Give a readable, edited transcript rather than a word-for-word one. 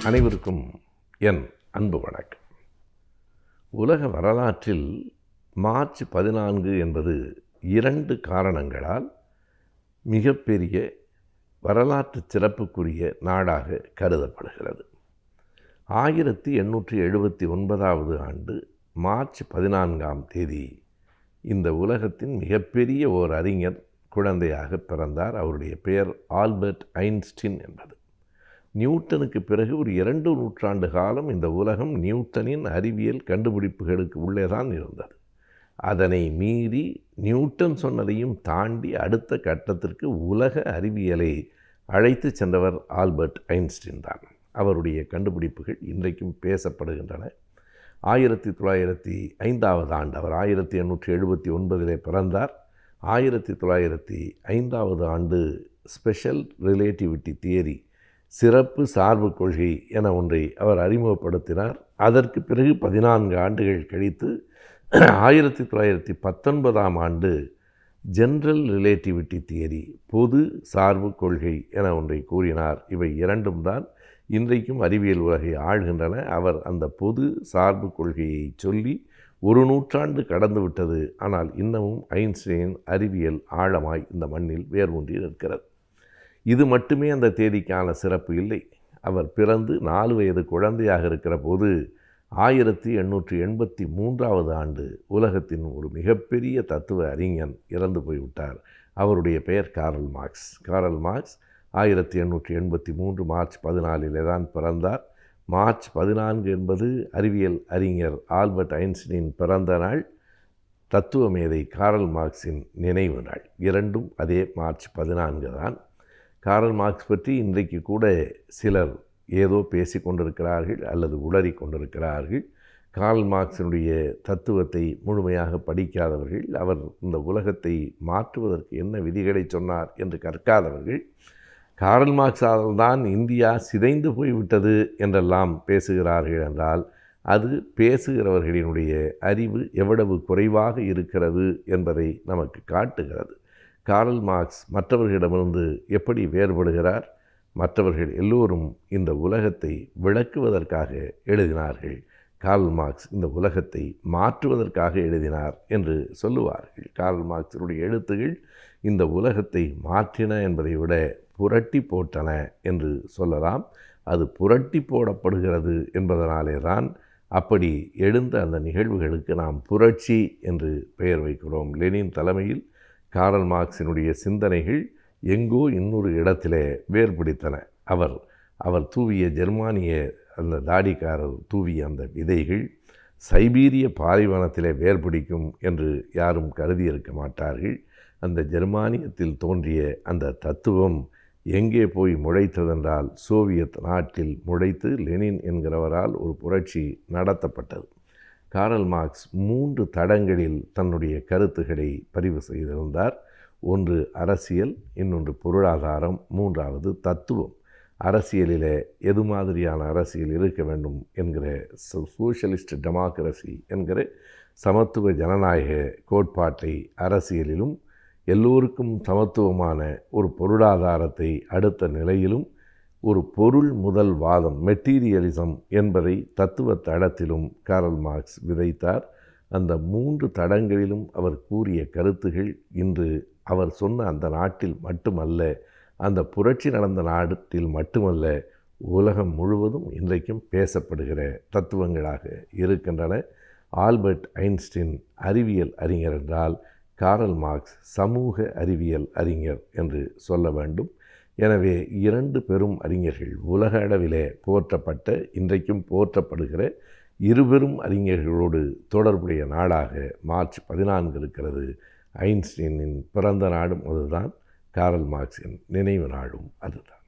அனைவருக்கும் என் அன்பு வணக்கம். உலக வரலாற்றில் மார்ச் 14 என்பது 2 காரணங்களால் மிகப்பெரிய வரலாற்று சிறப்புக்குரிய நாடாக கருதப்படுகிறது. 1879 ஆண்டு மார்ச் 14ஆம் தேதி இந்த உலகத்தின் மிகப்பெரிய ஓர் அறிஞர் குழந்தையாக பிறந்தார். அவருடைய பெயர் ஆல்பர்ட் ஐன்ஸ்டீன் என்பது. நியூட்டனுக்கு பிறகு ஒரு 2 நூற்றாண்டு காலம் இந்த உலகம் நியூட்டனின் அறிவியல் கண்டுபிடிப்புகளுக்கு உள்ளேதான் இருந்தது. அதனை மீறி நியூட்டன் சொன்னதையும் தாண்டி அடுத்த கட்டத்திற்கு உலக அறிவியலை அழைத்து சென்றவர் ஆல்பர்ட் ஐன்ஸ்டீன் தான். அவருடைய கண்டுபிடிப்புகள் இன்றைக்கும் பேசப்படுகின்றன. 1905ஆவது ஆண்டு அவர் 1879 பிறந்தார். 1905ஆவது ஆண்டு ஸ்பெஷல் ரிலேட்டிவிட்டி தியரி, சிறப்பு சார்பு கொள்கை என ஒன்றை அவர் அறிமுகப்படுத்தினார். அதற்கு பிறகு 14 ஆண்டுகள் கழித்து 1919ஆம் ஆண்டு ஜென்ரல் ரிலேட்டிவிட்டி தியரி, பொது சார்பு கொள்கை என ஒன்றை கூறினார். இவை இரண்டும் தான் இன்றைக்கும் அறிவியல் உலகை ஆள்கின்றன. அவர் அந்த பொது சார்பு கொள்கையை சொல்லி 1 நூற்றாண்டு கடந்து விட்டது. ஆனால் இன்னமும் ஐன்ஸ்டீன் அறிவியல் ஆழமாய் இந்த மண்ணில் வேரூன்றி நிற்கிறது. இது மட்டுமே அந்த தேதிக்கான சிறப்பு இல்லை. அவர் பிறந்து 4 வயது குழந்தையாக இருக்கிற போது 1883ஆவது ஆண்டு உலகத்தின் ஒரு மிகப்பெரிய தத்துவ அறிஞன் இறந்து போய்விட்டார். அவருடைய பெயர் Karl Marx. Karl Marx 1883 March 14 தான் பிறந்தார். மார்ச் 14 என்பது அறிவியல் அறிஞர் ஆல்பர்ட் ஐன்ஸ்டீன் பிறந்த நாள், தத்துவ மேதை காரல் மார்க்ஸின் நினைவு நாள். இரண்டும் அதே மார்ச் 14 தான். காரல் மார்க்ஸ் பற்றி இன்றைக்கு கூட சிலர் ஏதோ பேசி கொண்டிருக்கிறார்கள் அல்லது உளறி கொண்டிருக்கிறார்கள். காரல் மார்க்ஸினுடைய தத்துவத்தை முழுமையாக படிக்காதவர்கள், அவர் இந்த உலகத்தை மாற்றுவதற்கு என்ன விதிகளை சொன்னார் என்று கற்காதவர்கள், காரல் மார்க்ஸால் தான் இந்தியா சிதைந்து போய்விட்டது என்றெல்லாம் பேசுகிறார்கள் என்றால் அது பேசுகிறவர்களினுடைய அறிவு எவ்வளவு குறைவாக இருக்கிறது என்பதை நமக்கு காட்டுகிறது. காரல் மார்க்ஸ் மற்றவர்களிடமிருந்து எப்படி வேறுபடுகிறார்? மற்றவர்கள் எல்லோரும் இந்த உலகத்தை விளக்குவதற்காக எழுதினார்கள், காரல் மார்க்ஸ் இந்த உலகத்தை மாற்றுவதற்காக எழுதினார் என்று சொல்லுவார்கள். காரல் மார்க்ஸினுடைய எழுத்துகள் இந்த உலகத்தை மாற்றின என்பதை விட புரட்டி போட்டன என்று சொல்லலாம். அது புரட்டி போடப்படுகிறது என்பதனாலே தான் அப்படி எழுந்த அந்த நிகழ்வுகளுக்கு நாம் புரட்சி என்று பெயர் வைக்கிறோம். லெனின் தலைமையில் காரல் மார்க்ஸினுடைய சிந்தனைகள் எங்கோ இன்னொரு இடத்திலே வேர் பிடித்தன. அவர் தூவிய ஜெர்மானிய அந்த தாடிக்காரர் தூவிய அந்த விதைகள் சைபீரிய பாலைவனத்திலே வேர் பிடிக்கும் என்று யாரும் கருதியிருக்க மாட்டார்கள். அந்த ஜெர்மானியத்தில் தோன்றிய அந்த தத்துவம் எங்கே போய் முளைத்ததென்றால் சோவியத் நாட்டில் முளைத்து லெனின் என்கிறவரால் ஒரு புரட்சி நடத்தப்பட்டது. காரல் மார்க்ஸ் 3 தடங்களில் தன்னுடைய கருத்துக்களை பதிவு செய்திருந்தார். ஒன்று அரசியல், இன்னொன்று பொருளாதாரம், 3வது தத்துவம். அரசியலில் எது மாதிரியான அரசியல் இருக்க வேண்டும் என்கிற சோஷலிஸ்ட் டெமோக்ரஸி என்கிற சமத்துவ ஜனநாயக கோட்பாட்டை அரசியலிலும், எல்லோருக்கும் சமத்துவமான ஒரு பொருளாதாரத்தை அடுத்த நிலையிலும், ஒரு பொருள் முதல் வாதம் மெட்டீரியலிசம் என்பதை தத்துவ தடத்திலும் காரல் மார்க்ஸ் விதைத்தார். அந்த 3 தடங்களிலும் அவர் கூறிய கருத்துகள் இன்று அவர் சொன்ன அந்த நாட்டில் மட்டுமல்ல, அந்த புரட்சி நடந்த நாட்டில் மட்டுமல்ல, உலகம் முழுவதும் இன்றைக்கும் பேசப்படுகிற தத்துவங்களாக இருக்கின்றன. ஆல்பர்ட் ஐன்ஸ்டீன் அறிவியல் அறிஞர் என்றால் காரல் மார்க்ஸ் சமூக அறிவியல் அறிஞர் என்று சொல்ல வேண்டும். எனவே 2 பெரும் அறிஞர்கள், உலக அளவிலே போற்றப்பட்ட, இன்றைக்கும் போற்றப்படுகிற 2 பெரும் அறிஞர்களோடு தொடர்புடைய நாடாக மார்ச் 14 இருக்கிறது. ஐன்ஸ்டீனின் பிறந்த நாடும் அதுதான், காரல் மார்க்ஸின் நினைவு நாடும் அதுதான்.